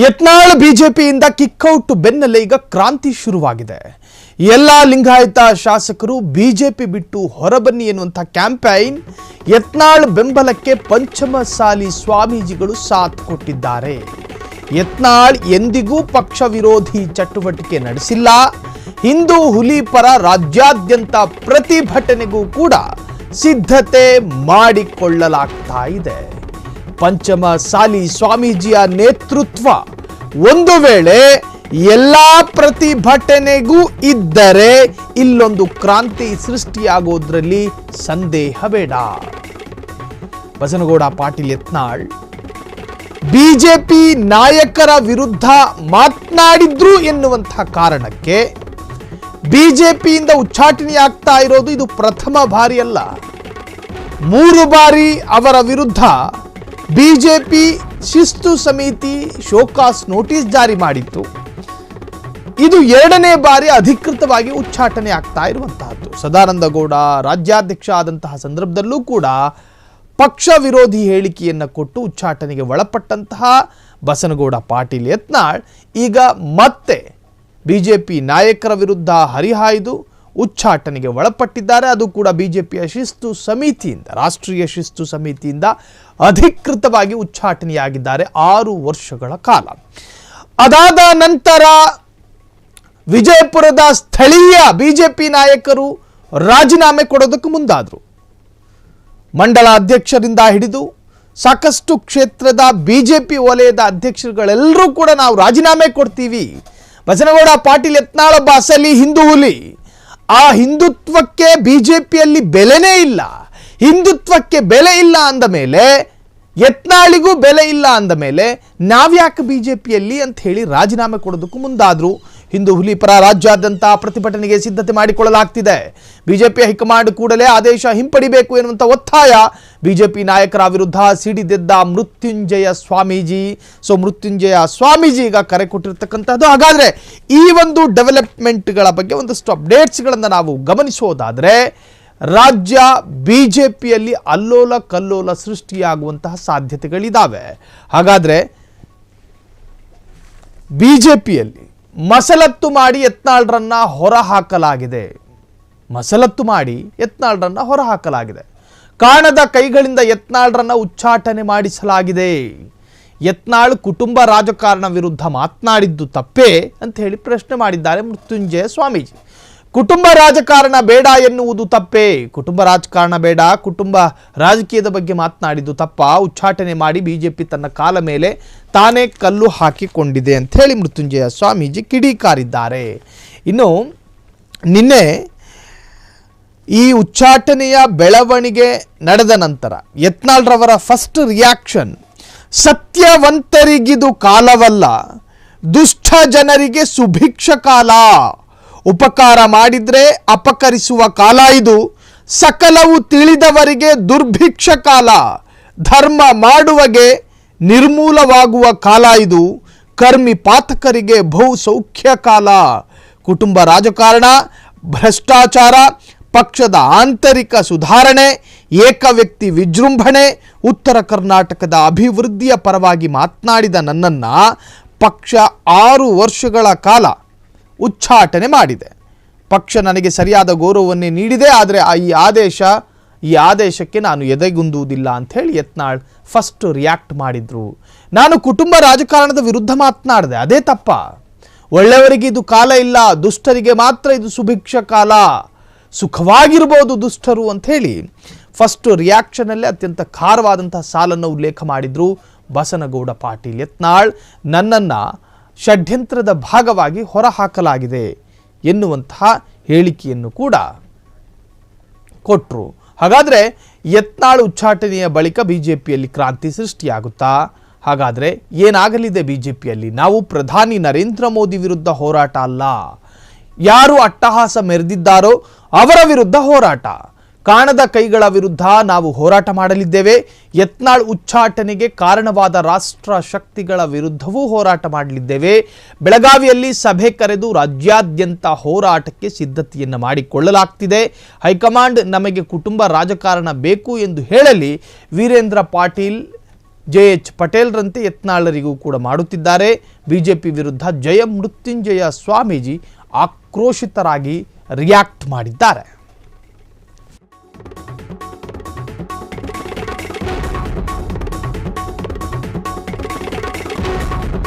ಯತ್ನಾಳ್ ಬಿಜೆಪಿಯಿಂದ ಕಿಕ್ಔಟ್ ಬೆನ್ನಲ್ಲೇ ಈಗ ಕ್ರಾಂತಿ ಶುರುವಾಗಿದೆ. ಎಲ್ಲ ಲಿಂಗಾಯತ ಶಾಸಕರು ಬಿಜೆಪಿ ಬಿಟ್ಟು ಹೊರಬನ್ನಿ ಎನ್ನುವಂಥ ಕ್ಯಾಂಪೇನ್ ಯತ್ನಾಳ್ ಬೆಂಬಲಕ್ಕೆ ಪಂಚಮಸಾಲಿ ಸ್ವಾಮೀಜಿಗಳು ಸಾಥ್ ಕೊಟ್ಟಿದ್ದಾರೆ. ಯತ್ನಾಳ್ ಎಂದಿಗೂ ಪಕ್ಷ ವಿರೋಧಿ ಚಟುವಟಿಕೆ ನಡೆಸಿಲ್ಲ. ಹಿಂದೂ ಹುಲಿ ಪರ ರಾಜ್ಯಾದ್ಯಂತ ಪ್ರತಿಭಟನೆಗೂ ಕೂಡ ಸಿದ್ಧತೆ ಮಾಡಿಕೊಳ್ಳಲಾಗ್ತಾ ಇದೆ. ಪಂಚಮಸಾಲಿ ಸ್ವಾಮೀಜಿಯ ನೇತೃತ್ವ ಒಂದು ವೇಳೆ ಎಲ್ಲಾ ಪ್ರತಿಭಟನೆಗೂ ಇದ್ದರೆ ಇಲ್ಲೊಂದು ಕ್ರಾಂತಿ ಸೃಷ್ಟಿಯಾಗೋದ್ರಲ್ಲಿ ಸಂದೇಹ ಬೇಡ. ಬಸನಗೌಡ ಪಾಟೀಲ್ ಯತ್ನಾಳ್ ಬಿಜೆಪಿ ನಾಯಕರ ವಿರುದ್ಧ ಮಾತನಾಡಿದ್ರು ಎನ್ನುವಂತಹ ಕಾರಣಕ್ಕೆ ಬಿಜೆಪಿಯಿಂದ ಉಚ್ಚಾಟನೆಯಾಗ್ತಾ ಇರೋದು ಇದು ಪ್ರಥಮ ಬಾರಿ ಅಲ್ಲ. 3 ಬಾರಿ ಅವರ ವಿರುದ್ಧ ಬಿಜೆಪಿ ಶಿಸ್ತು ಸಮಿತಿ ಶೋಕಾಸ್ ನೋಟಿಸ್ ಜಾರಿ ಮಾಡಿತ್ತು. ಇದು 2ನೇ ಬಾರಿ ಅಧಿಕೃತವಾಗಿ ಉಚ್ಚಾಟನೆ ಆಗ್ತಾ ಇರುವಂತಹದ್ದು. ಸದಾನಂದಗೌಡ ರಾಜ್ಯಾಧ್ಯಕ್ಷ ಆದಂತಹ ಸಂದರ್ಭದಲ್ಲೂ ಕೂಡ ಪಕ್ಷ ವಿರೋಧಿ ಹೇಳಿಕೆಯನ್ನು ಕೊಟ್ಟು ಉಚ್ಚಾಟನೆಗೆ ಒಳಪಟ್ಟಂತಹ ಬಸನಗೌಡ ಪಾಟೀಲ್ ಯತ್ನಾಳ್ ಈಗ ಮತ್ತೆ ಬಿಜೆಪಿ ನಾಯಕರ ವಿರುದ್ಧ ಹರಿಹಾಯ್ದು ಉಚ್ಚಾಟನೆಗೆ ಒಳಪಟ್ಟಿದ್ದಾರೆ. ಅದು ಕೂಡ ಬಿಜೆಪಿಯ ಶಿಸ್ತು ಸಮಿತಿಯಿಂದ, ರಾಷ್ಟ್ರೀಯ ಶಿಸ್ತು ಸಮಿತಿಯಿಂದ ಅಧಿಕೃತವಾಗಿ ಉಚ್ಚಾಟನೆಯಾಗಿದ್ದಾರೆ 6 ವರ್ಷಗಳ ಕಾಲ. ಅದಾದ ನಂತರ ವಿಜಯಪುರದ ಸ್ಥಳೀಯ ಬಿಜೆಪಿ ನಾಯಕರು ರಾಜೀನಾಮೆ ಕೊಡೋದಕ್ಕೆ ಮುಂದಾದರು. ಮಂಡಲ ಅಧ್ಯಕ್ಷರಿಂದ ಹಿಡಿದು ಸಾಕಷ್ಟು ಕ್ಷೇತ್ರದ ಬಿಜೆಪಿ ವಲಯದ ಅಧ್ಯಕ್ಷರುಗಳೆಲ್ಲರೂ ಕೂಡ ನಾವು ರಾಜೀನಾಮೆ ಕೊಡ್ತೀವಿ. ಬಸನಗೌಡ ಪಾಟೀಲ್ ಯತ್ನಾಳ್ ಒಬ್ಬ ಅಸಲಿ ಹಿಂದೂ ಹುಲಿ. ಆ ಹಿಂದುತ್ವಕ್ಕೆ ಬಿಜೆಪಿಯಲ್ಲಿ ಬೆಲೆನೇ ಇಲ್ಲ. ಹಿಂದುತ್ವಕ್ಕೆ ಬೆಲೆ ಇಲ್ಲ ಅಂದ ಮೇಲೆ, ಯತ್ನಾಳಿಗೂ ಬೆಲೆ ಇಲ್ಲ ಅಂದ ಮೇಲೆ ನಾವ್ಯಾಕೆ ಬಿಜೆಪಿಯಲ್ಲಿ ಅಂತ ಹೇಳಿ ರಾಜೀನಾಮೆ ಕೊಡೋದಕ್ಕೂ ಮುಂದಾದ್ರು. ಹಿಂದೂ ಹುಲಿ ಪರ ರಾಜ್ಯಾದ್ಯಂತ ಪ್ರತಿಭಟನೆಗೆ ಸಿದ್ಧತೆ ಮಾಡಿಕೊಳ್ಳಲಾಗ್ತಿದೆ. ಬಿಜೆಪಿ ಹೈಕಮಾಂಡ್ ಕೂಡಲೇ ಆದೇಶ ಹಿಂಪಡಿಬೇಕು ಎನ್ನುವಂಥ ಒತ್ತಾಯ ಬಿಜೆಪಿ ನಾಯಕರ ವಿರುದ್ಧ ಸಿಡಿದೆದ್ದ ಮೃತ್ಯುಂಜಯ ಸ್ವಾಮೀಜಿ. ಮೃತ್ಯುಂಜಯ ಸ್ವಾಮೀಜಿ ಈಗ ಕರೆ ಕೊಟ್ಟಿರ್ತಕ್ಕಂಥದ್ದು. ಹಾಗಾದರೆ ಈ ಒಂದು ಡೆವಲಪ್ಮೆಂಟ್ಗಳ ಬಗ್ಗೆ ಒಂದಷ್ಟು ಅಪ್ಡೇಟ್ಸ್ಗಳನ್ನು ನಾವು ಗಮನಿಸೋದಾದರೆ, ರಾಜ್ಯ ಬಿಜೆಪಿಯಲ್ಲಿ ಅಲ್ಲೋಲ ಕಲ್ಲೋಲ ಸೃಷ್ಟಿಯಾಗುವಂತಹ ಸಾಧ್ಯತೆಗಳಿದ್ದಾವೆ. ಹಾಗಾದರೆ ಬಿಜೆಪಿಯಲ್ಲಿ ಮಸಲತ್ತು ಮಾಡಿ ಯತ್ನಾಳ್ರನ್ನ ಹೊರಹಾಕಲಾಗಿದೆ. ಕಾಣದ ಕೈಗಳಿಂದ ಯತ್ನಾಳ್ರನ್ನ ಉಚ್ಚಾಟನೆ ಮಾಡಿಸಲಾಗಿದೆ. ಯತ್ನಾಳ್ ಕುಟುಂಬ ರಾಜಕಾರಣ ವಿರುದ್ಧ ಮಾತನಾಡಿದ್ದು ತಪ್ಪೇ ಅಂತ ಹೇಳಿ ಪ್ರಶ್ನೆ ಮಾಡಿದ್ದಾರೆ ಮೃತ್ಯುಂಜಯ ಸ್ವಾಮೀಜಿ. ಕುಟುಂಬ ರಾಜಕಾರಣ ಬೇಡ ಎನ್ನುವುದು ತಪ್ಪೇ? ಕುಟುಂಬ ರಾಜಕಾರಣ ಬೇಡ, ಕುಟುಂಬ ರಾಜಕೀಯದ ಬಗ್ಗೆ ಮಾತನಾಡಿದ್ದು ತಪ್ಪ? ಉಚ್ಚಾಟನೆ ಮಾಡಿ ಬಿಜೆಪಿ ತನ್ನ ಕಾಲ ಮೇಲೆ ತಾನೇ ಕಲ್ಲು ಹಾಕಿಕೊಂಡಿದೆ ಅಂತ ಹೇಳಿ ಮೃತ್ಯುಂಜಯ ಸ್ವಾಮೀಜಿ ಕಿಡಿಕಾರಿದ್ದಾರೆ. ಇನ್ನು ನಿನ್ನೆ ಈ ಉಚ್ಚಾಟನೆಯ ಬೆಳವಣಿಗೆ ನಡೆದ ನಂತರ ಯತ್ನಾಳ್ರವರ ಫಸ್ಟ್ ರಿಯಾಕ್ಷನ್, ಸತ್ಯವಂತರಿಗಿದು ಕಾಲವಲ್ಲ, ದುಷ್ಟ ಜನರಿಗೆ ಸುಭಿಕ್ಷ ಕಾಲ, ಉಪಕಾರ ಮಾಡಿದ್ರೆ ಅಪಕರಿಸುವ ಕಾಲ ಇದು, ಸಕಲವು ತಿಳಿದವರಿಗೆ ದುರ್ಭಿಕ್ಷ ಕಾಲ, ಧರ್ಮ ಮಾಡುವಗೆ ನಿರ್ಮೂಲವಾಗುವ ಕಾಲ ಇದು, ಕರ್ಮಿ ಪಾತಕರಿಗೆ ಬಹು ಸೌಖ್ಯ ಕಾಲ. ಕುಟುಂಬ ರಾಜಕಾರಣ, ಭ್ರಷ್ಟಾಚಾರ, ಪಕ್ಷದ ಆಂತರಿಕ ಸುಧಾರಣೆ, ಏಕವ್ಯಕ್ತಿ ವಿಜೃಂಭಣೆ, ಉತ್ತರ ಕರ್ನಾಟಕದ ಅಭಿವೃದ್ಧಿಯ ಪರವಾಗಿ ಮಾತನಾಡಿದ ನನ್ನನ್ನು ಪಕ್ಷ 6 ವರ್ಷಗಳ ಕಾಲ ಉಚ್ಚಾಟನೆ ಮಾಡಿದೆ. ಪಕ್ಷ ನನಗೆ ಸರಿಯಾದ ಗೌರವವನ್ನೇ ನೀಡಿದೆ. ಆದರೆ ಈ ಆದೇಶಕ್ಕೆ ನಾನು ಎದೆಗುಂದುವುದಿಲ್ಲ ಅಂಥೇಳಿ ಯತ್ನಾಳ್ ಫಸ್ಟ್ ರಿಯಾಕ್ಟ್ ಮಾಡಿದ್ರು. ನಾನು ಕುಟುಂಬ ರಾಜಕಾರಣದ ವಿರುದ್ಧ ಮಾತನಾಡಿದೆ, ಅದೇ ತಪ್ಪ? ಒಳ್ಳೆಯವರಿಗೆ ಇದು ಕಾಲ ಇಲ್ಲ, ದುಷ್ಟರಿಗೆ ಮಾತ್ರ ಇದು ಸುಭಿಕ್ಷ ಕಾಲ, ಸುಖವಾಗಿರ್ಬೋದು ದುಷ್ಟರು ಅಂಥೇಳಿ ಫಸ್ಟ್ ರಿಯಾಕ್ಷನಲ್ಲೇ ಅತ್ಯಂತ ಖಾರವಾದಂತಹ ಸಾಲನ್ನು ಉಲ್ಲೇಖ ಮಾಡಿದ್ರು ಬಸನಗೌಡ ಪಾಟೀಲ್ ಯತ್ನಾಳ್. ನನ್ನನ್ನು ಷಡ್ಯಂತ್ರದ ಭಾಗವಾಗಿ ಹೊರಹಾಕಲಾಗಿದೆ ಎನ್ನುವಂತಹ ಹೇಳಿಕೆಯನ್ನು ಕೂಡ ಕೊಟ್ಟರು. ಹಾಗಾದರೆ ಯತ್ನಾಳ್ ಉಚ್ಚಾಟನೆಯ ಬಳಿಕ ಬಿಜೆಪಿಯಲ್ಲಿ ಕ್ರಾಂತಿ ಸೃಷ್ಟಿಯಾಗುತ್ತಾ? ಹಾಗಾದರೆ ಏನಾಗಲಿದೆ ಬಿಜೆಪಿಯಲ್ಲಿ? ನಾವು ಪ್ರಧಾನಿ ನರೇಂದ್ರ ಮೋದಿ ವಿರುದ್ಧ ಹೋರಾಟ ಅಲ್ಲ, ಯಾರು ಅಟ್ಟಹಾಸ ಮೆರೆದಿದ್ದಾರೋ ಅವರ ವಿರುದ್ಧ ಹೋರಾಟ. ಕಾಣದ ಕೈಗಳ ವಿರುದ್ಧ ನಾವು ಹೋರಾಟ ಮಾಡಲಿದ್ದೇವೆ. ಯತ್ನಾಳ್ ಉಚ್ಚಾಟನೆಗೆ ಕಾರಣವಾದ ರಾಷ್ಟ್ರ ಶಕ್ತಿಗಳ ವಿರುದ್ಧವೂ ಹೋರಾಟ ಮಾಡಲಿದ್ದೇವೆ. ಬೆಳಗಾವಿಯಲ್ಲಿ ಸಭೆ ಕರೆದು ರಾಜ್ಯಾದ್ಯಂತ ಹೋರಾಟಕ್ಕೆ ಸಿದ್ಧತೆಯನ್ನು ಮಾಡಿಕೊಳ್ಳಲಾಗ್ತಿದೆ. ಹೈಕಮಾಂಡ್ ನಮಗೆ ಕುಟುಂಬ ರಾಜಕಾರಣ ಬೇಕು ಎಂದು ಹೇಳಲಿ, ವೀರೇಂದ್ರ ಪಾಟೀಲ್ JH ಪಟೇಲ್ರಂತೆ ಯತ್ನಾಳರಿಗೂ ಕೂಡ ಮಾಡುತ್ತಿದ್ದಾರೆ. ಬಿಜೆಪಿ ವಿರುದ್ಧ ಜಯ ಮೃತ್ಯುಂಜಯ ಸ್ವಾಮೀಜಿ ಆಕ್ರೋಶಿತರಾಗಿ ರಿಯಾಕ್ಟ್ ಮಾಡಿದ್ದಾರೆ.